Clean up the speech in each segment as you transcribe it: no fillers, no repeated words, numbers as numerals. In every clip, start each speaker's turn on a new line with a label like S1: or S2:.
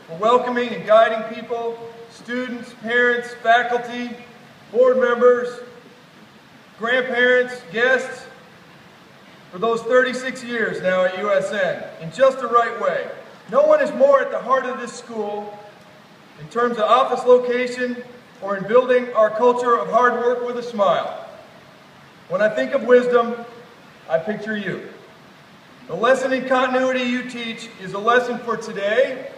S1: for welcoming and guiding people, students, parents, faculty, board members, grandparents, guests, for those 36 years now at USN, in just the right way. No one is more at the heart of this school in terms of office location or in building our culture of hard work with a smile. When I think of wisdom, I picture you. The lesson in continuity you teach is a lesson for today,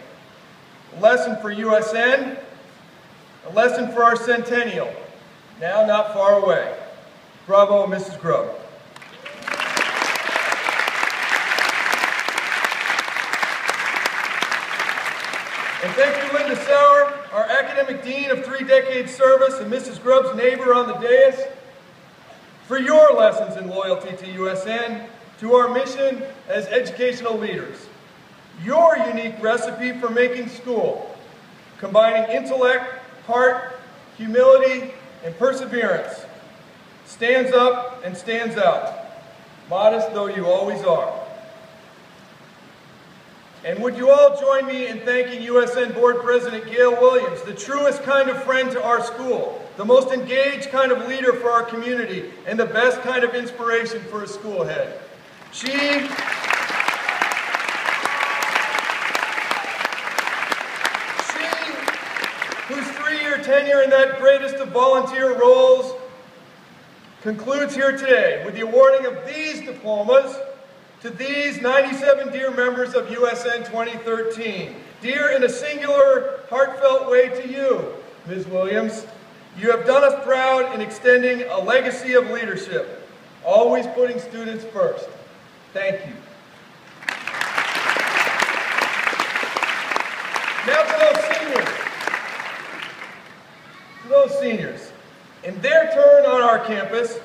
S1: a lesson for USN, a lesson for our centennial, now not far away. Bravo, Mrs. Grubb. And thank you, Linda Sauer, our academic dean of 3 decades service and Mrs. Grubb's neighbor on the dais, for your lessons in loyalty to USN, to our mission as educational leaders. Your unique recipe for making school, combining intellect, heart, humility, and perseverance, stands up and stands out, modest though you always are. And would you all join me in thanking USN Board President Gail Williams, the truest kind of friend to our school, the most engaged kind of leader for our community, and the best kind of inspiration for a school head. She, whose 3-year tenure in that greatest of volunteer roles, concludes here today with the awarding of these diplomas to these 97 dear members of USN 2013. Dear in a singular, heartfelt way to you, Ms. Williams. You have done us proud in extending a legacy of leadership, always putting students first. Thank you. Now to those seniors. In their turn on our campus,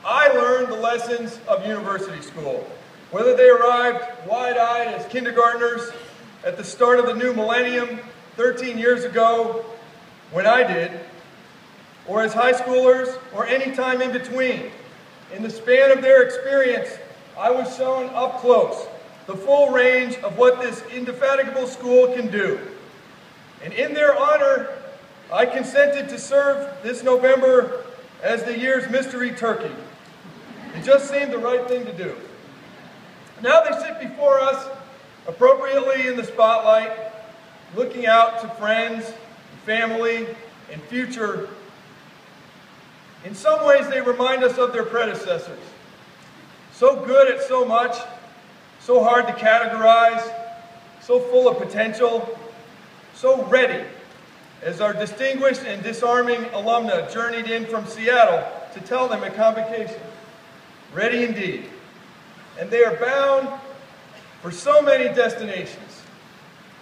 S1: I learned the lessons of university school. Whether they arrived wide-eyed as kindergartners at the start of the new millennium 13 years ago, when I did, or as high schoolers, or any time in between. In the span of their experience, I was shown up close the full range of what this indefatigable school can do. And in their honor, I consented to serve this November as the year's mystery turkey. It just seemed the right thing to do. Now they sit before us, appropriately in the spotlight, looking out to friends, family, and future. In some ways, they remind us of their predecessors. So good at so much, so hard to categorize, so full of potential, so ready, as our distinguished and disarming alumna journeyed in from Seattle to tell them at convocation. Ready indeed. And they are bound for so many destinations.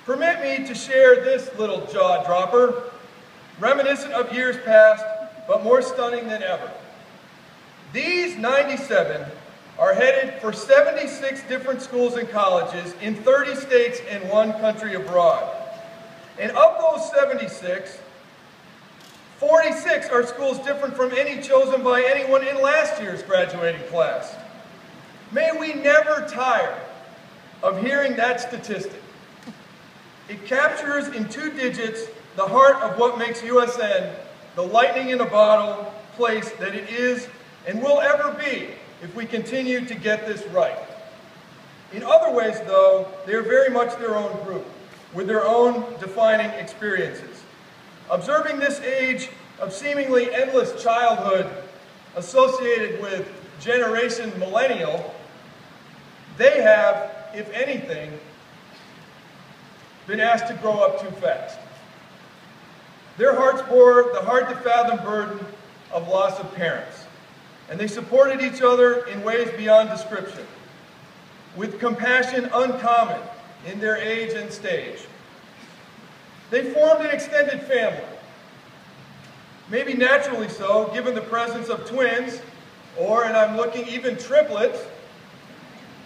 S1: Permit me to share this little jaw-dropper, reminiscent of years past, but more stunning than ever. These 97 are headed for 76 different schools and colleges in 30 states and 1 country abroad. And of those 76, 46 are schools different from any chosen by anyone in last year's graduating class. May we never tire of hearing that statistic. It captures in 2 digits the heart of what makes USN the lightning in a bottle place that it is and will ever be if we continue to get this right. In other ways, though, they are very much their own group, with their own defining experiences. Observing this age of seemingly endless childhood associated with Generation Millennial, they have, if anything, been asked to grow up too fast. Their hearts bore the hard-to-fathom burden of loss of parents, and they supported each other in ways beyond description, with compassion uncommon in their age and stage. They formed an extended family, maybe naturally so, given the presence of twins, or, and I'm looking, even triplets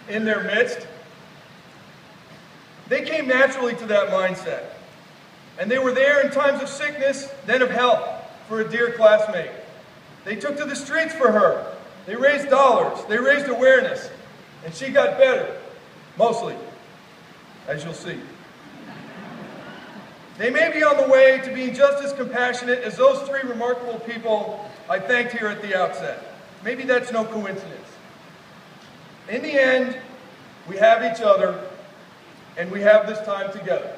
S1: in their midst. They came naturally to that mindset. And they were there in times of sickness, then of health, for a dear classmate. They took to the streets for her. They raised dollars. They raised awareness. And she got better, mostly, as you'll see. They may be on the way to being just as compassionate as those three remarkable people I thanked here at the outset. Maybe that's no coincidence. In the end, we have each other, and we have this time together.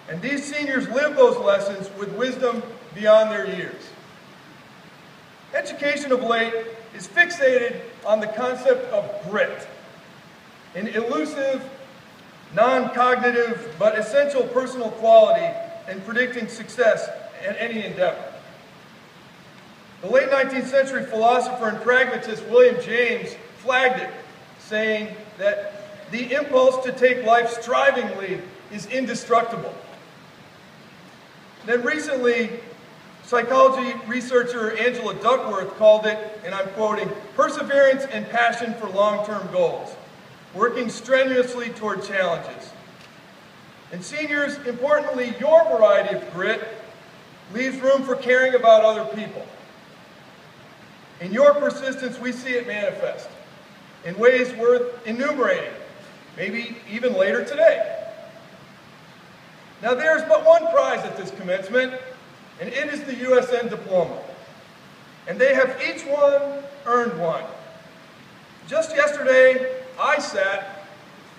S1: And these seniors live those lessons with wisdom beyond their years. Education of late is fixated on the concept of grit, an elusive, non-cognitive, but essential personal quality in predicting success in any endeavor. The late 19th century philosopher and pragmatist William James flagged it, saying that the impulse to take life strivingly is indestructible. Then recently, psychology researcher Angela Duckworth called it, and I'm quoting, perseverance and passion for long-term goals, working strenuously toward challenges. And seniors, importantly, your variety of grit leaves room for caring about other people. In your persistence, we see it manifest in ways worth enumerating, maybe even later today. Now, there's but one prize at this commencement, and it is the USN diploma. And they have each one earned one. Just yesterday, I sat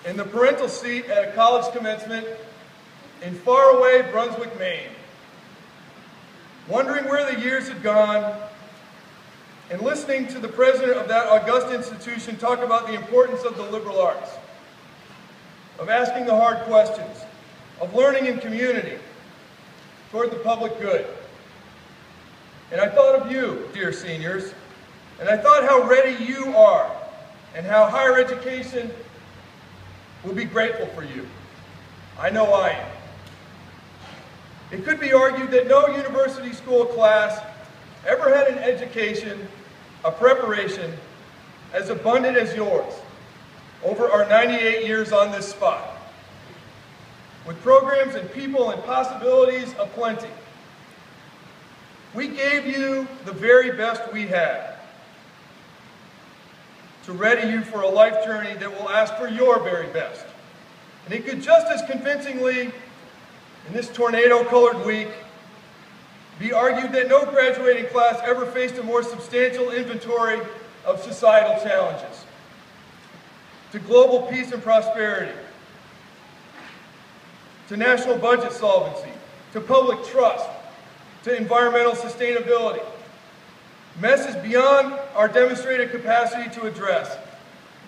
S1: in the parental seat at a college commencement in faraway Brunswick, Maine, wondering where the years had gone, and listening to the president of that august institution talk about the importance of the liberal arts, of asking the hard questions, of learning in community toward the public good. And I thought of you, dear seniors, and I thought how ready you are and how higher education will be grateful for you. I know I am. It could be argued that no university school class ever had an education, a preparation, as abundant as yours over our 98 years on this spot, with programs and people and possibilities aplenty. We gave you the very best we had to ready you for a life journey that will ask for your very best. And it could just as convincingly, in this tornado-colored week, be argued that no graduating class ever faced a more substantial inventory of societal challenges, to global peace and prosperity, to national budget solvency, to public trust, to environmental sustainability, messes beyond our demonstrated capacity to address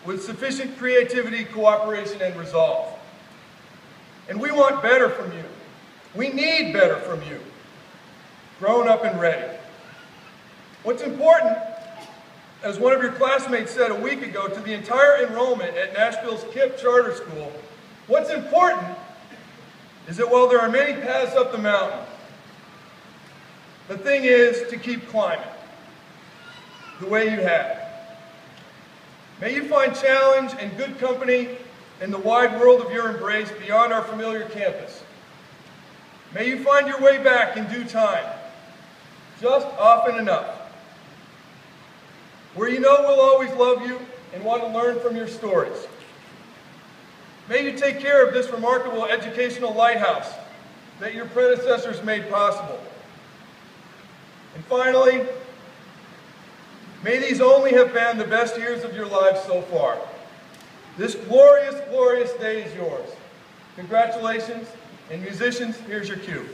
S1: with sufficient creativity, cooperation, and resolve. And we want better from you. We need better from you, grown up and ready. What's important, as one of your classmates said a week ago to the entire enrollment at Nashville's KIPP Charter School, what's important is that while there are many paths up the mountain, the thing is to keep climbing the way you have. May you find challenge and good company in the wide world of your embrace beyond our familiar campus. May you find your way back in due time, just often enough, where you know we'll always love you and want to learn from your stories. May you take care of this remarkable educational lighthouse that your predecessors made possible. And finally, may these only have been the best years of your lives so far. This glorious, glorious day is yours. Congratulations, and musicians, here's your cue.